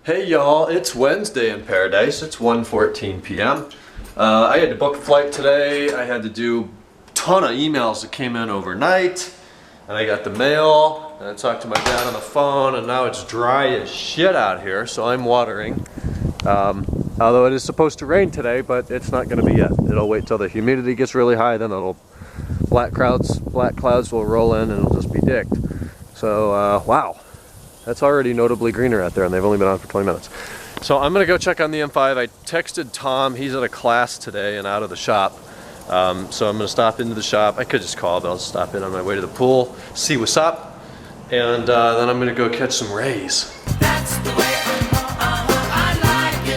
Hey y'all, it's Wednesday in paradise. It's 1:14 p.m. I had to book a flight today. I had to do a ton of emails that came in overnight, and I got the mail, and I talked to my dad on the phone, and now it's dry as shit out here, so I'm watering. Although it is supposed to rain today, but it's not going to be yet. It'll wait till the humidity gets really high, then black clouds will roll in, and it'll just be dicked. So wow. That's already notably greener out there, and they've only been on for 20 minutes. So I'm gonna go check on the M5. I texted Tom, he's at a class today and out of the shop. So I'm gonna stop into the shop. I could just call, but I'll stop in on my way to the pool, see what's up, and then I'm gonna go catch some rays. That's the way I like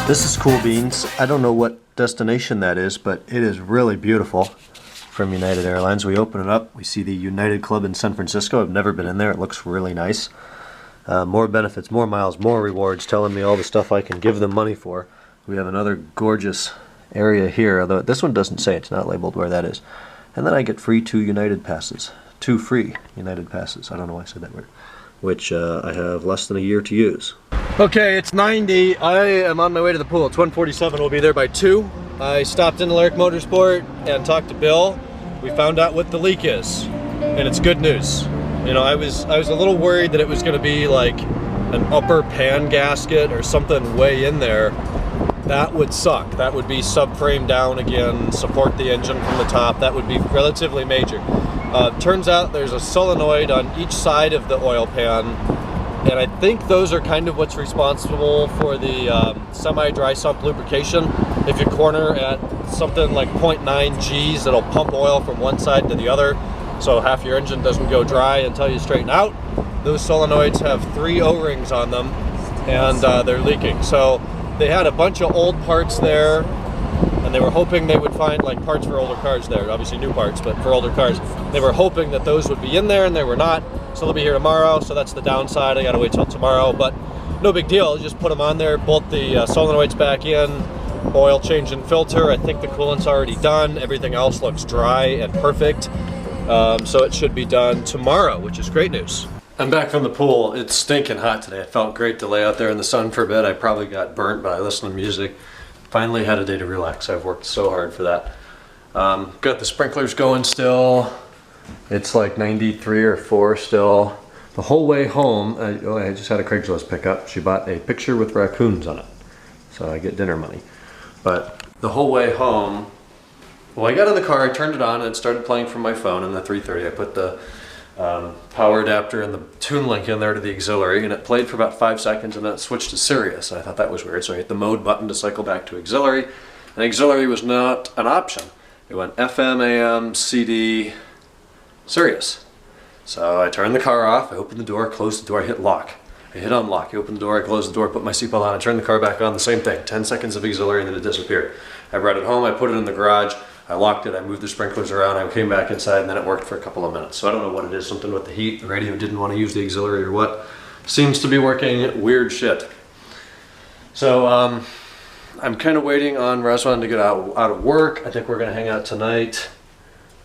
it. This is Cool Beans. I don't know what destination that is, but it is really beautiful. From United Airlines. We open it up, we see the United Club in San Francisco. I've never been in there, it looks really nice. More benefits, more miles, more rewards, telling me all the stuff I can give them money for. We have another gorgeous area here, although this one doesn't say, it's not labeled where that is. And then I get free 2 United passes. 2 free United passes, I don't know why I said that word. Which I have less than a year to use. Okay, it's 90. I am on my way to the pool. It's 1:47. We'll be there by 2. I stopped into Lyric Motorsport and talked to Bill. We found out what the leak is, and it's good news. You know, I was a little worried that it was going to be like an upper pan gasket or something way in there. That would suck. That would be subframe down again, support the engine from the top. That would be relatively major. Turns out there's a solenoid on each side of the oil pan, and I think those are kind of what's responsible for the semi-dry sump lubrication. If you corner at something like 0.9 Gs, it'll pump oil from one side to the other, so half your engine doesn't go dry until you straighten out. Those solenoids have 3 O-rings on them, and they're leaking. So they had a bunch of old parts there, and they were hoping they would find like parts for older cars there, obviously new parts, but for older cars. They were hoping that those would be in there, and they were not. So they'll be here tomorrow, so that's the downside. I gotta wait till tomorrow, but no big deal. Just put them on there, bolt the solenoids back in, oil change and filter. I think the coolant's already done. Everything else looks dry and perfect. So it should be done tomorrow, which is great news. I'm back from the pool. It's stinking hot today. It felt great to lay out there in the sun for a bit. I probably got burnt, but I listened to music. Finally had a day to relax. I've worked so hard for that. Got the sprinklers going still. It's like 93 or 4 still. The whole way home, I just had a Craigslist pickup. She bought a picture with raccoons on it. So I get dinner money. But the whole way home, well, I got in the car, I turned it on, and it started playing from my phone in the 330. I put the power adapter and the tune link in there to the auxiliary, and it played for about 5 seconds, and then it switched to Sirius. And I thought that was weird, so I hit the mode button to cycle back to auxiliary, and auxiliary was not an option. It went FM, AM, CD, Sirius. So I turned the car off, I opened the door, closed the door, I hit lock. I hit unlock, I opened the door, I closed the door, put my seatbelt on, I turned the car back on, the same thing. 10 seconds of auxiliary and then it disappeared. I brought it home, I put it in the garage, I locked it, I moved the sprinklers around, I came back inside, and then it worked for a couple of minutes. So I don't know what it is, something with the heat, the radio didn't want to use the auxiliary or what. Seems to be working, weird shit. So I'm kind of waiting on Razvan to get out of work. I think we're gonna hang out tonight.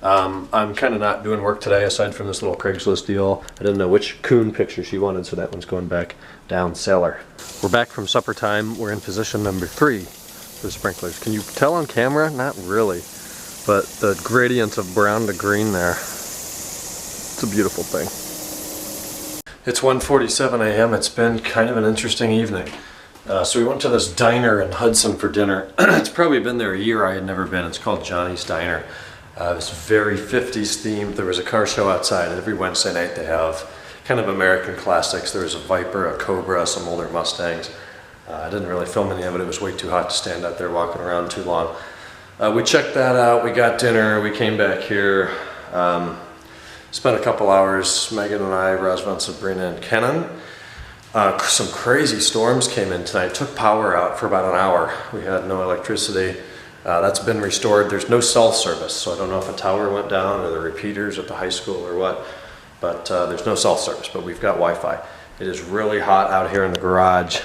I'm kind of not doing work today aside from this little Craigslist deal. I didn't know which coon picture she wanted, so that one's going back down cellar. We're back from supper time. We're in position number 3 for the sprinklers. Can you tell on camera? Not really, but the gradient of brown to green there, it's a beautiful thing. It's 1:47 a.m. It's been kind of an interesting evening. So we went to this diner in Hudson for dinner. It's probably been there a year. I had never been. It's called Johnny's Diner. It's very 50s themed. There was a car show outside. Every Wednesday night they have kind of American classics. There was a Viper, a Cobra, some older Mustangs. I didn't really film any of it. It was way too hot to stand out there walking around too long. We checked that out. We got dinner. We came back here. Spent a couple hours, Megan and I, Razvan, Sabrina, and Kenan. Some crazy storms came in tonight. Took power out for about an hour. We had no electricity. That's been restored. There's no cell service, so I don't know if a tower went down or the repeaters at the high school or what, but there's no cell service, but we've got Wi-Fi. It is really hot out here in the garage.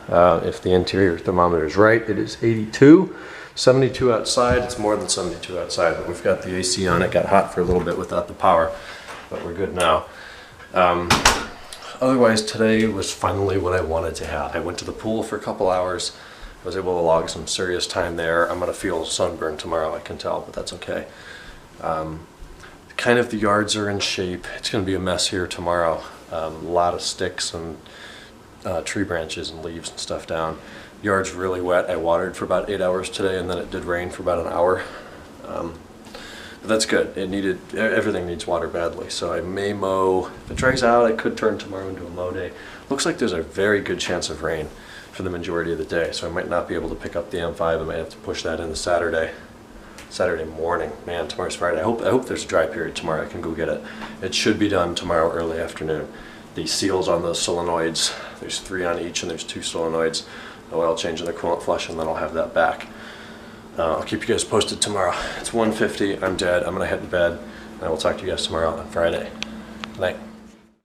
If the interior thermometer is right, it is 82. 72 outside. It's more than 72 outside, but we've got the AC on. It got hot for a little bit without the power, but we're good now. otherwise today was finally what I wanted to have. I went to the pool for a couple hours. I was able to log some serious time there. I'm gonna feel sunburned tomorrow, I can tell, but that's okay. Kind of the yards are in shape. It's gonna be a mess here tomorrow. A lot of sticks and tree branches and leaves and stuff down. Yard's really wet. I watered for about 8 hours today, and then it did rain for about an hour. But that's good. Everything needs water badly, so I may mow. If it dries out, I could turn tomorrow into a mow day. Looks like there's a very good chance of rain for the majority of the day, so I might not be able to pick up the M5. I might have to push that into Saturday morning. Man, tomorrow's Friday. I hope there's a dry period tomorrow. I can go get it. It should be done tomorrow early afternoon. The seals on the solenoids, there's 3 on each, and there's 2 solenoids. The oil change and the coolant flush, and then I'll have that back. I'll keep you guys posted tomorrow. It's 1:50. I'm dead. I'm gonna head to bed, and I will talk to you guys tomorrow on Friday. Good night.